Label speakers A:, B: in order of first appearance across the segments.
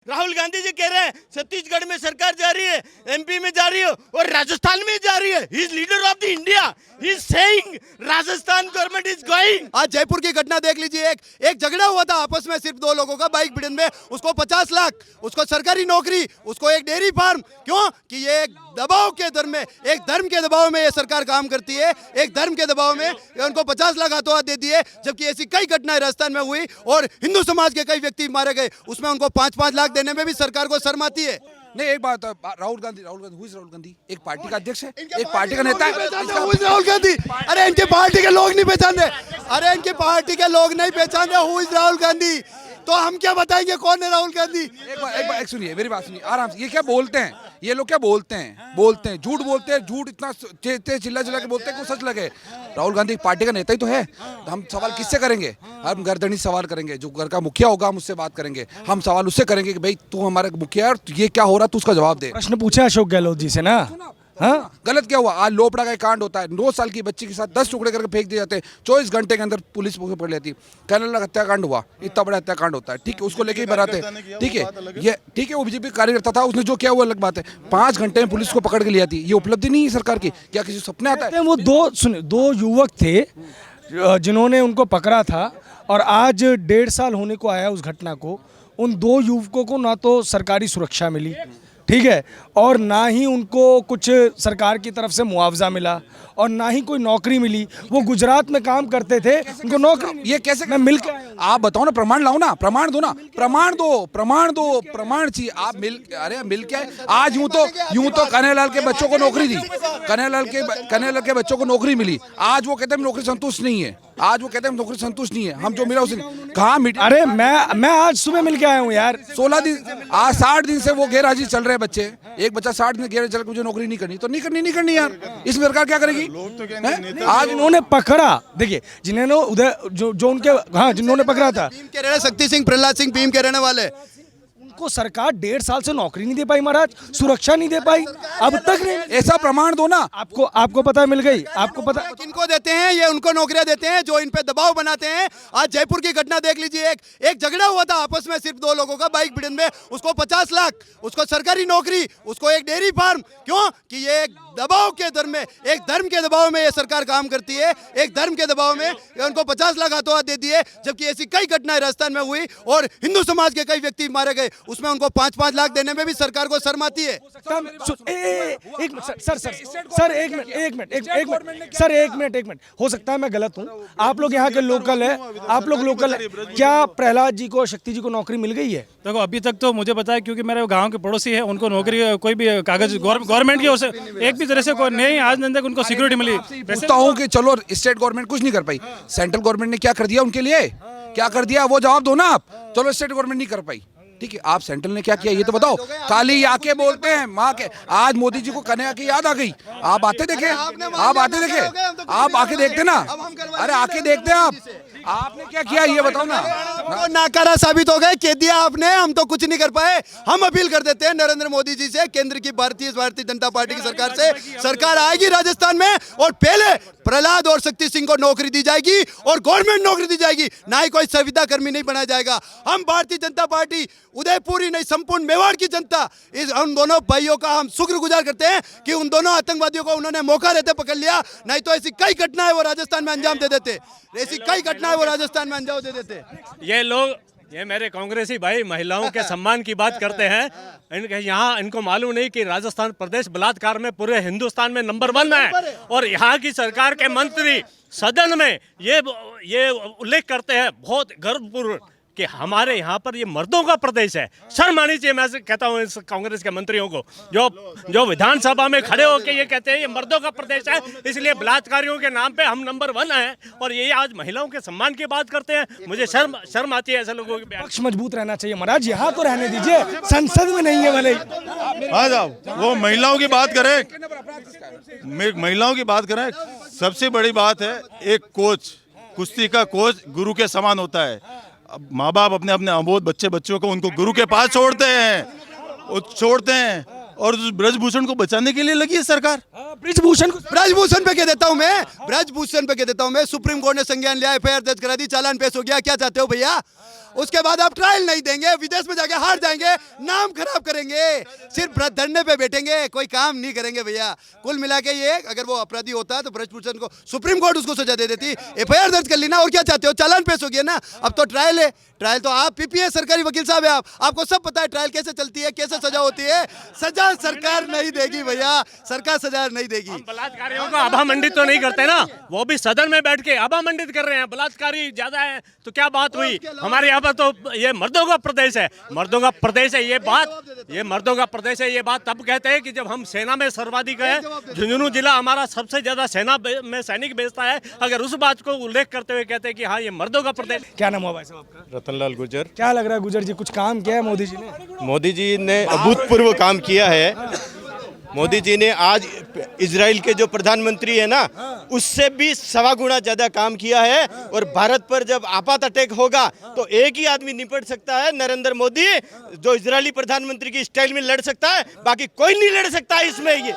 A: राहुल गांधी जी कह रहे हैं छत्तीसगढ़ में सरकार जा रही है, एमपी में जा रही है और राजस्थान में जा रही है। He is leader of the India, he is saying Rajasthan government is going.
B: आज जयपुर की घटना देख लीजिए, एक झगड़ा हुआ था आपस में, सिर्फ दो लोगों का बाइक भिड़न में, उसको 50 लाख, उसको सरकारी नौकरी, उसको एक डेयरी फार्म। क्यों कि ये एक दबाव के दर में, एक धर्म के दबाव में ये सरकार काम करती है। एक धर्म के दबाव में उनको 50 लाख हाथों हाथ दे दिए, जबकि ऐसी कई घटनाएं राजस्थान में हुई और हिंदू समाज के कई व्यक्ति मारे गए, उसमें उनको 5-5 लाख देने में भी सरकार को शर्म आती है।
C: नहीं, एक बात, राहुल गांधी हु इज राहुल गांधी? एक पार्टी का अध्यक्ष है, एक पार्टी का नेता है।
B: राहुल गांधी, अरे इनके पार्टी के लोग नहीं पहचानते, अरे इनकी पार्टी के लोग नहीं पहचानते हु इज राहुल गांधी, तो हम क्या बताएंगे कौन है राहुल गांधी?
C: एक सुनिए, मेरी बात सुनिए आराम से। ये क्या बोलते हैं, ये लोग क्या बोलते हैं, झूठ बोलते हैं, झूठ इतना चिल्ला के बोलते हैं कि सच लगे। राहुल गांधी पार्टी का नेता ही तो है। तो हम सवाल किससे करेंगे? हम गर्दनी सवाल करेंगे, जो घर का मुखिया होगा हम उससे बात करेंगे। हम सवाल उससे करेंगे कि भाई तू हमारा मुखिया है और ये क्या हो रहा है, तू उसका जवाब दे।
D: प्रश्न पूछा अशोक गहलोत जी से ना, हाँ?
C: गलत क्या हुआ? आज लोपड़ा का एक कांड होता है, 9 साल की बच्ची के साथ 10 टुकड़े करके फेंक दिए जाते हैं, 24 घंटे के अंदर पुलिस पकड़ लेती है। कैनल का हत्याकांड हुआ, इतना बड़ा हत्याकांड होता है, ठीक है, उसको लेके ही बनाते हैं, ठीक है, ये ठीक है, वो बीजेपी कार्यकर्ता था, उसने जो किया वो अलग बात है। 5 घंटे में पुलिस को पकड़ के लिया थी, ये उपलब्धि नहीं है सरकार की? क्या किसी सपने आता है?
D: वो दो युवक थे जिन्होंने उनको पकड़ा था और आज 1.5 साल होने को आया उस घटना को। उन 2 युवकों को ना तो सरकारी सुरक्षा मिली, ठीक है, और ना ही उनको कुछ सरकार की तरफ से मुआवजा मिला और ना ही कोई नौकरी मिली। वो गुजरात में काम करते थे, उनको नौकरी।
C: ये कैसे?
D: मैं मिल के आया हूं।
C: आप बताओ ना, प्रमाण लाओ ना, प्रमाण दो ना, प्रमाण चाहिए। आप मिल के आए। आज यूं तो कन्हैयालाल के बच्चों को नौकरी दी, कन्हैयालाल के बच्चों को नौकरी मिली। आज वो कहते हैं नौकरी संतुष्ट नहीं है, हम जो मिला उसे कहाँ मिला?
D: अरे मैं आज सुबह मिल के आया हूँ यार।
C: 16 दिन, आज 60 दिन से वो गैरहाजिर चल रहे हैं बच्चे। एक बच्चा 60 दिन गैरहाजिर चल, मुझे नौकरी नहीं करनी, तो नहीं करनी यार। इसमें सरकार क्या करेगी?
D: आज इन्होंने पकड़ा, देखिए जिन्होंने उधर जो उनके, हाँ, जिन्होंने पकड़ा था,
B: भीम के रहने, शक्ति सिंह, प्रहलाद सिंह भीम के रहने वाले,
D: उनको सरकार 1.5 साल से नौकरी नहीं दे पाई महाराज, सुरक्षा नहीं दे पाई, अब तक नहीं।
C: ऐसा प्रमाण दो ना।
D: आपको पता मिल गई? आपको पता
B: किनको देते हैं? ये उनको नौकरियां देते हैं जो इन पे दबाव बनाते हैं। आज जयपुर की घटना देख लीजिए, एक झगड़ा हुआ था आपस में, सिर्फ 2 लोगों का बाइक भिड़न में, उसको 50 लाख, उसको सरकारी नौकरी, उसको एक डेयरी फार्म। क्यों कि ये एक दबाव के दर में, एक धर्म के दबाव में ये सरकार काम करती है। एक धर्म के दबाव में उनको 50 लाख हाथों हाथ दे दिए, जबकि ऐसी कई घटनाएं राजस्थान में हुई और हिंदू समाज के कई व्यक्ति मारे गए, उसमें उनको 5-5 लाख देने में भी सरकार को शर्म आती है।
D: एक मिनट, हो सकता है मैं गलत हूँ, आप लोग यहाँ के लोकल है, क्या प्रहलाद जी को, शक्ति जी को नौकरी मिल गई है?
E: देखो अभी तक तो मुझे पता है, क्योंकि मेरे गांव के पड़ोसी है, उनको नौकरी कोई भी कागज गवर्नमेंट की ओर से एक भी तरह से कोई नहीं, आज तक उनको सिक्योरिटी मिली।
C: पूछता हूँ कि चलो स्टेट गवर्नमेंट कुछ नहीं कर पाई, सेंट्रल गवर्नमेंट ने क्या कर दिया उनके लिए? क्या कर दिया वो जवाब दो ना आप। चलो स्टेट गवर्नमेंट नहीं कर पाई, ठीक है, आप सेंट्रल ने क्या किया ये तो बताओ। काली आके बोलते हैं माँ के। आज मोदी जी को कन्हैया की याद आ गई। आप आते देखे, आप आके देखते ना, अरे आके देखते हैं आपने क्या किया ये बताओ ना।
B: नाकारा साबित हो गए, कह दिया आपने, हम तो कुछ नहीं कर पाए। हम अपील कर देते हैं नरेंद्र मोदी जी से, केंद्र की भारतीय जनता पार्टी की सरकार से, सरकार आएगी राजस्थान में और पहले प्रहलाद और शक्ति सिंह को नौकरी दी जाएगी और गवर्नमेंट नौकरी दी जाएगी, ना ही कोई संविदा कर्मी नहीं बनाया जाएगा। हम भारतीय जनता पार्टी, उदयपुर ही नहीं संपूर्ण मेवाड़ की जनता, इस उन दोनों भाइयों का हम शुक्रगुजार करते हैं कि उन दोनों आतंकवादियों को उन्होंने मौका रहते पकड़ लिया, नहीं तो ऐसी कई घटनाएं वो राजस्थान में अंजाम दे देते,
A: ये लोग, ये मेरे कांग्रेसी भाई महिलाओं के सम्मान की बात करते हैं। यहाँ इनको मालूम नहीं कि राजस्थान प्रदेश बलात्कार में पूरे हिंदुस्तान में नंबर 1 है और यहाँ की सरकार के मंत्री सदन में ये उल्लेख करते हैं बहुत गर्वपूर्वक कि हमारे यहाँ पर ये मर्दों का प्रदेश है। शर्म आनी चाहिए। मैं कहता हूँ इस कांग्रेस के मंत्रियों को जो विधानसभा में खड़े होकर ये कहते हैं ये मर्दों का प्रदेश है, इसलिए बलात्कारियों के नाम पे हम नंबर 1 हैं और ये आज महिलाओं के सम्मान की बात करते हैं। मुझे शर्म आती है ऐसे लोगों की।
D: पक्ष मजबूत रहना चाहिए महाराज, यहाँ तो रहने दीजिए, संसद में नहीं है भले।
F: आ जाओ, वो महिलाओं की बात करें, सबसे बड़ी बात है, एक कोच, कुश्ती का कोच गुरु के समान होता है। माँ बाप अपने अबोध बच्चों को उनको गुरु के पास छोड़ते हैं और ब्रजभूषण को बचाने के लिए लगी है सरकार।
B: ब्रजभूषण पे कह देता हूँ मैं, सुप्रीम कोर्ट ने संज्ञान लिया, FIR दर्ज करा दी, चालान पेश हो गया। क्या चाहते हो भैया? उसके बाद आप ट्रायल नहीं देंगे, विदेश में जाके हार जाएंगे, नाम खराब करेंगे, सिर्फ धरने पे बैठेंगे, कोई काम नहीं करेंगे भैया। कुल मिला के ये अगर वो अपराधी होता है तो ब्रजभूषण को सुप्रीम कोर्ट उसको सजा दे देती, एफआईआर दर्ज कर ली ना, और क्या चाहते हो, चालान पेश हो गया ना। अब तो ट्रायल है, ट्रायल तो आप पीपीए सरकारी वकील साहब है, आपको सब पता है ट्रायल कैसे चलती है, कैसे सजा होती है। सजा सरकार नहीं देगी भैया, सरकार सजा नहीं देगी।
A: बलात्कारियों को आभा मंडित तो नहीं करते ना, वो भी सदन में बैठ के आभा मंडित कर रहे हैं। बलात्कारी ज्यादा है तो क्या बात हुई, हमारे यहाँ पर तो ये मर्दों का प्रदेश है, मर्दों का प्रदेश है, ये मर्दों का प्रदेश है। ये बात तब कहते हैं कि जब हम सेना में सर्वाधिक है, झुंझुनू जिला हमारा सबसे ज्यादा सेना में सैनिक भेजता है, अगर उस बात को उल्लेख करते हुए कहते हैं कि हाँ ये मर्दों का प्रदेश।
D: क्या नाम हुआ भाई साहब आपका?
G: रतनलाल गुर्जर।
D: क्या लग रहा है गुजर जी, कुछ काम किया है मोदी जी ने?
G: मोदी जी ने अभूतपूर्व काम किया है। मोदी जी ने आज इजराइल के जो प्रधानमंत्री है ना, उससे भी 1.25 गुना ज्यादा काम किया है। और भारत पर जब आपात अटैक होगा तो एक ही आदमी निपट सकता है, नरेंद्र मोदी, जो इजरायली प्रधानमंत्री की स्टाइल में लड़ सकता है, बाकी कोई नहीं लड़ सकता है इसमें। ये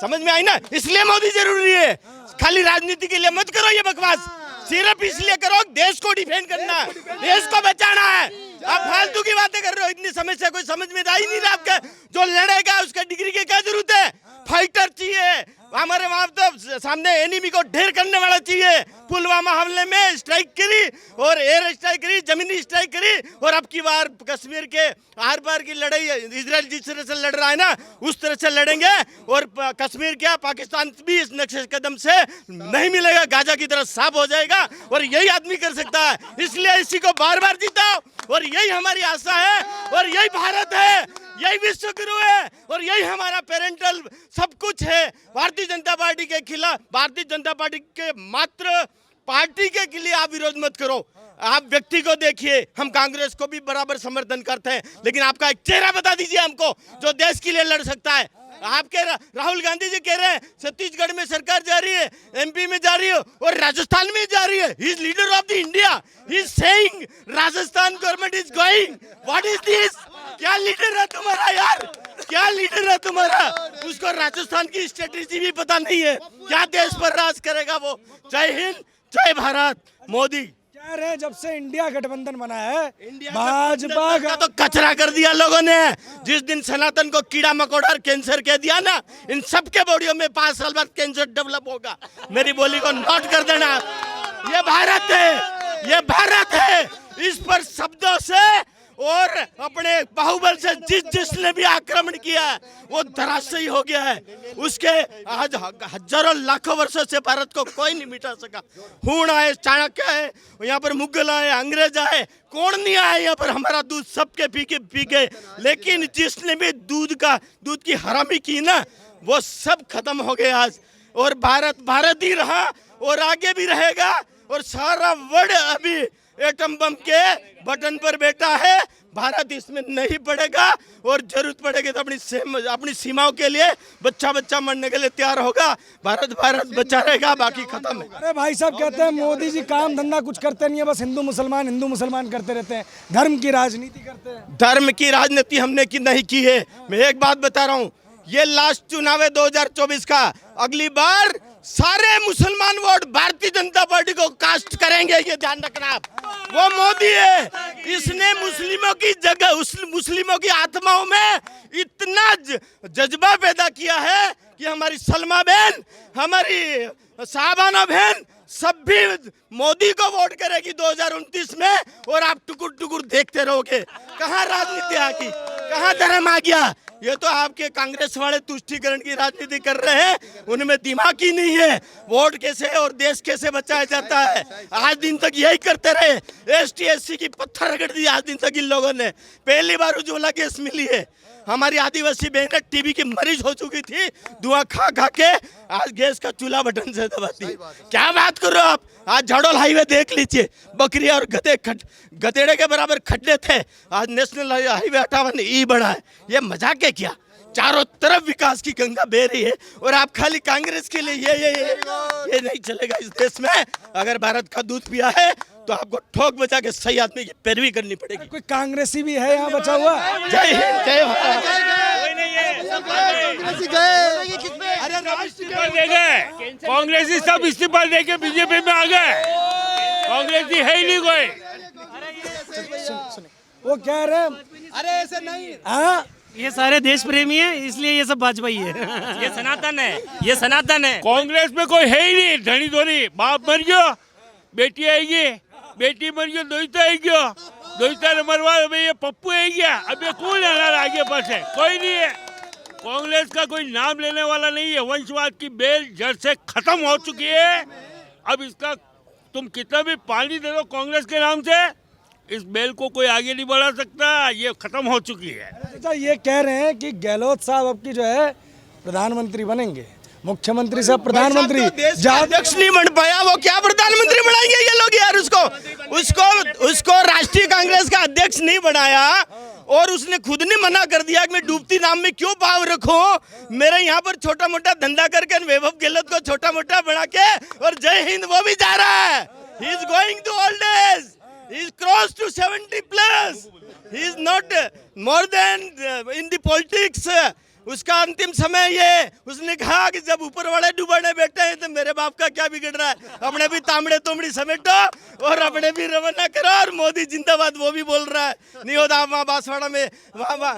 G: समझ में आई ना, इसलिए मोदी जरूरी है। खाली राजनीति के लिए मत करो ये बकवास, सिर्फ इसलिए करो देश को डिफेंड करना है, देश को बचाना है। आप फालतू की बातें कर रहे हो, इतनी समस्या कोई समझ में आ ही नहीं रहा आपका। जो लड़ेगा उसका डिग्री की क्या जरूरत है, फाइटर चाहिए हमारे वहां, तो सामने एनिमी को ढेर करने वाला चाहिए। पुलवामा हमले में स्ट्राइक करी और एयर स्ट्राइक करी, जमीनी स्ट्राइक करी, और अब की बार कश्मीर के आर पार की लड़ाई इजराइल जिस तरह से लड़ रहा है ना, उस तरह से लड़ेंगे। और कश्मीर क्या, पाकिस्तान भी इस नक्शे कदम से नहीं मिलेगा, गाजा की तरह साफ हो जाएगा। और यही आदमी कर सकता है, इसलिए इसी को बार बार जिताओ। और यही हमारी आशा है, और यही भारत है, यही विश्व गुरु है, और यही हमारा पेरेंटल सब कुछ है। भारतीय जनता पार्टी के खिलाफ, भारतीय जनता पार्टी के मात्र पार्टी के लिए आप विरोध मत करो। आप व्यक्ति को देखिए, हम कांग्रेस को भी बराबर समर्थन करते हैं, लेकिन आपका एक चेहरा बता दीजिए हमको जो देश के लिए लड़ सकता है। आपके राहुल गांधी जी कह रहे हैं छत्तीसगढ़ में सरकार जा रही है, एमपी में जा रही है और राजस्थान में जा रही है। He is leader of the India, he is saying Rajasthan government is going. What is this? क्या लीडर है तुम्हारा यार, क्या लीडर है तुम्हारा? उसको राजस्थान की स्ट्रेटेजी भी पता नहीं है, क्या देश पर राज करेगा वो। जय हिंद, जय भारत। मोदी
D: कह रहे हैं जब से इंडिया गठबंधन बना है, भाजपा
B: का तो कचरा कर दिया लोगों ने। जिस दिन सनातन को कीड़ा मकोड़ा और कैंसर कह दिया ना, इन सबके बॉडियों में 5 साल बाद कैंसर डेवलप होगा। मेरी बोली को नोट कर देना। ये भारत है, ये भारत है। इस पर शब्दों से और अपने बाहुबल से जिसने भी आक्रमण किया है वो धराशायी हो गया है। उसके आज हजारों लाखों वर्षों से भारत को कोई नहीं मिटा सका। हूण आए, चाणक्य आए, यहाँ पर मुगल आए, अंग्रेज आए, कौन नहीं आए यहाँ पर हमारा दूध सबके पी के। लेकिन जिसने भी दूध की हरामी की ना, वो सब खत्म हो गए आज। और भारत भारत ही रहा और आगे भी रहेगा। और सारा वर्ल्ड अभी एटम बम के बटन पर बैठा है, भारत इसमें नहीं पड़ेगा। और जरूरत पड़ेगी तो अपनी सीमाओं के लिए बच्चा मरने के लिए तैयार होगा। भारत बचा रहेगा, बाकी खत्म है।
D: अरे भाई साहब कहते हैं मोदी जी काम धंधा कुछ करते नहीं है, बस हिंदू मुसलमान करते रहते हैं, धर्म की राजनीति करते हैं।
B: धर्म की राजनीति हमने नहीं की है। मैं एक बात बता रहा हूँ, ये लास्ट चुनाव है 2024 का, अगली बार सारे मुसलमान वोट भारतीय जनता पार्टी को कास्ट करेंगे, ये ध्यान रखना आप। वो मोदी है, इसने मुस्लिमों की जगह, मुस्लिमों की आत्माओं में इतना जज्बा पैदा किया है कि हमारी सलमा बहन, हमारी साहबाना बहन सब भी मोदी को वोट करेगी 2029 में। और आप टुकुर देखते रहोगे। कहाँ राजनीति आ गई, कहाँ धर्म आ गया? ये तो आपके कांग्रेस वाले तुष्टीकरण की राजनीति कर रहे हैं, उनमें दिमाग ही नहीं है। वोट कैसे और देश कैसे बचाया जाता है, आज दिन तक यही करते रहे। ST SC की पत्थर रगड़ दी आज दिन तक इन लोगों ने। पहली बार उज्ज्वला गैस मिली है। हमारी आदिवासी बहनें टीबी की मरीज हो चुकी थी, धुआं खा के आज गैस का चूल्हा बटन से दबाती। क्या बात कर रहे हो आप? आज झाड़ोल हाईवे देख लीजिए, बकरियां और गधेड़े के बराबर खड्डे थे, आज नेशनल हाईवे 58 E बना है। ये मजाक है क्या? चारों तरफ विकास की गंगा बह रही है और आप खाली कांग्रेस के लिए ये नहीं चलेगा इस देश में। अगर भारत का दूध पिया है तो आपको ठोक बचा के सही आदमी की पैरवी करनी पड़ेगी।
D: कोई कांग्रेसी भी है यहाँ बचा हुआ?
B: जय हिंद, जय भारत।
A: कांग्रेसी सब इस्तीफा देके बीजेपी में आ गए, कांग्रेसी है ही नहीं कोई।
D: वो कह रहे हैं,
B: अरे ऐसे नहीं,
D: हाँ
E: ये सारे देश प्रेमी है, इसलिए ये सब भाजपा ही है।
H: ये सनातन है, ये सनातन है।
I: कांग्रेस में कोई है ही नहीं, धनी धोनी। बाप मर गया, बेटी आएगी, बेटी मर गई, दोहिता आएगी, दोहिता ने मरवा, अबे ये पप्पू आएगी, अब ये कौन आगे पास है? कोई नहीं है। कांग्रेस का कोई नाम लेने वाला नहीं है। वंशवाद की बेल जड़ से खत्म हो चुकी है। अब इसका तुम कितना भी पानी दे दो कांग्रेस के नाम से, इस बेल को कोई आगे नहीं बढ़ा सकता। ये खत्म हो चुकी है।
D: अच्छा, ये कह रहे हैं कि गहलोत साहब अब की जो है प्रधानमंत्री बनेंगे, मुख्यमंत्री से प्रधानमंत्री।
G: अध्यक्ष नहीं बन पाया, वो क्या प्रधानमंत्री बनाएंगे ये लोग यार? उसको राष्ट्रीय कांग्रेस का अध्यक्ष नहीं बनाया, और उसने खुद ने मना कर दिया कि मैं डूबती नाम में क्यों पाव रखूं। मेरे यहाँ पर छोटा मोटा धंधा करके वैभव गहलोत को छोटा मोटा बना के, और जय हिंद वो भी जा रहा है। He is going to old age, he is close to 70 plus. He is not more than in the politics. उसका अंतिम समय ये, उसने कहा कि जब ऊपर वाले डूबने बैठे हैं तो मेरे बाप का क्या बिगड़ रहा है, अपने भी तांबड़े तुमड़ी समेटो और अपने भी रवाना करो। और मोदी जिंदाबाद वो भी बोल रहा है, नहीं होता वहाँ बांसवाड़ा में, वहाँ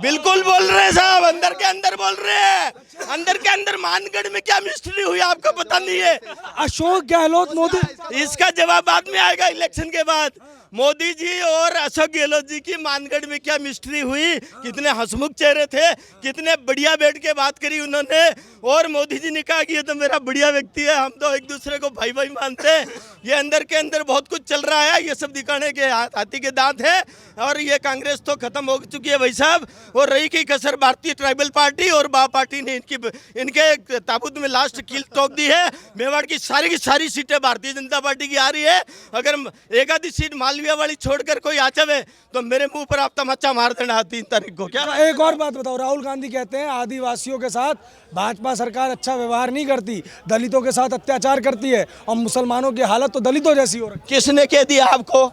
G: बिल्कुल बोल रहे हैं साहब, अंदर के अंदर बोल रहे हैं। अंदर के अंदर मानगढ़ में क्या मिस्ट्री हुई आपको पता नहीं है?
D: अशोक गहलोत मोदी,
G: इसका जवाब बाद में आएगा इलेक्शन के बाद। मोदी जी और अशोक गहलोत जी की मानगढ़ में क्या मिस्ट्री हुई, कितने हंसमुख चेहरे थे, कितने बढ़िया बैठ के बात करी उन्होंने। और मोदी जी ने कहा कि ये तो मेरा बढ़िया व्यक्ति है, हम तो एक दूसरे को भाई भाई मानते हैं। ये अंदर के अंदर बहुत कुछ चल रहा है, ये सब दिखाने के हाथी के दांत है। और ये कांग्रेस तो खत्म हो चुकी है भाई साहब। और रही की कसर भारतीय ट्राइबल पार्टी और बा पार्टी ने इनके ताबूत में लास्ट कील ठोक दी है। मेवाड़ की सारी सीटें भारतीय जनता पार्टी की आ रही है। अगर एक आधी सीट मालविया वाली छोड़कर कोई आ जावे तो मेरे मुंह पर आप तमाचा मार देना 3 तारीख को। क्या
D: एक और बात बताओ, राहुल गांधी कहते हैं आदिवासियों के साथ भाजपा सरकार अच्छा व्यवहार नहीं करती, दलितों के साथ अत्याचार करती है, और मुसलमानों की हालत तो दलितों जैसी हो रही है।
G: किसने कह दिया आपको?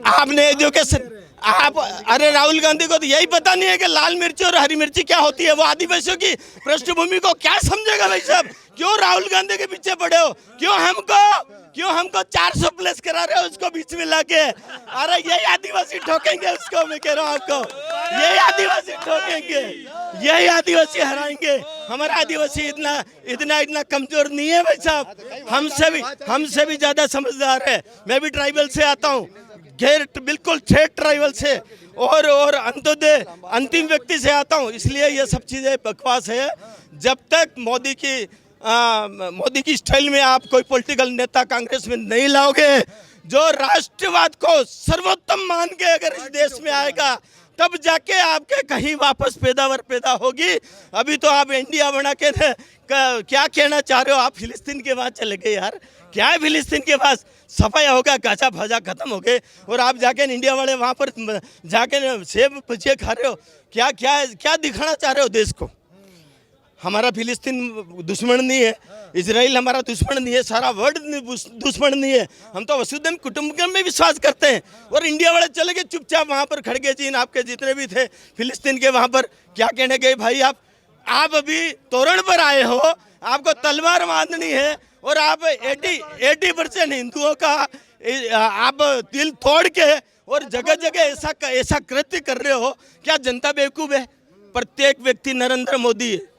G: आपने एजुकेशन, आप, अरे राहुल गांधी को तो यही पता नहीं है कि लाल मिर्ची और हरी मिर्ची क्या होती है। वो आदिवासियों की पृष्ठभूमि को क्या समझेगा भाई साहब? क्यों राहुल गांधी के पीछे पड़े हो? क्यों हमको 400 प्लस करा रहे हो उसको बीच में लाके? अरे यही आदिवासी ठोकेंगे उसको, मैं कह रहा हूँ आपको, यही आदिवासी ठोकेंगे, यही आदिवासी हराएंगे। हमारा आदिवासी इतना कमजोर नहीं है भाई साहब, हमसे भी ज्यादा समझदार है। मैं भी ट्राइबल से आता हूँ, बिल्कुल ठेठ ट्राइबल से, और अंत्योदय अंतिम व्यक्ति से आता हूँ। इसलिए ये सब चीजें बकवास है। जब तक मोदी की स्टाइल में आप कोई पॉलिटिकल नेता कांग्रेस में नहीं लाओगे, जो राष्ट्रवाद को सर्वोत्तम मान के अगर इस देश में आएगा, तब जाके आपके कहीं वापस पैदावार पैदा होगी। अभी तो आप इंडिया बना के क्या कहना चाह रहे हो? आप फिलिस्तीन के पास चले गए यार। क्या है फिलिस्तीन के पास? सफाई होगा, गाजा भाजा खत्म हो गए, और आप जाके इंडिया वाले वहाँ पर जाके सेब भुजिया खा रहे हो। क्या दिखाना चाह रहे हो देश को? हमारा फिलिस्तीन दुश्मन नहीं है, इजराइल हमारा दुश्मन नहीं है, सारा वर्ल्ड दुश्मन नहीं है। हम तो वसुधैव कुटुंबकम में विश्वास करते हैं। और इंडिया वाले चले गए चुपचाप वहाँ पर खड़गे चीन आपके जितने भी थे फिलिस्तीन के, वहाँ पर क्या कहने गए भाई? आप अभी तोरण पर आए हो, आपको तलवार बांधनी है, और आप 80% हिंदुओं का आप दिल तोड़ के और जगह जगह ऐसा कृत्य कर रहे हो। क्या जनता बेवकूफ़ है? प्रत्येक व्यक्ति नरेंद्र मोदी है।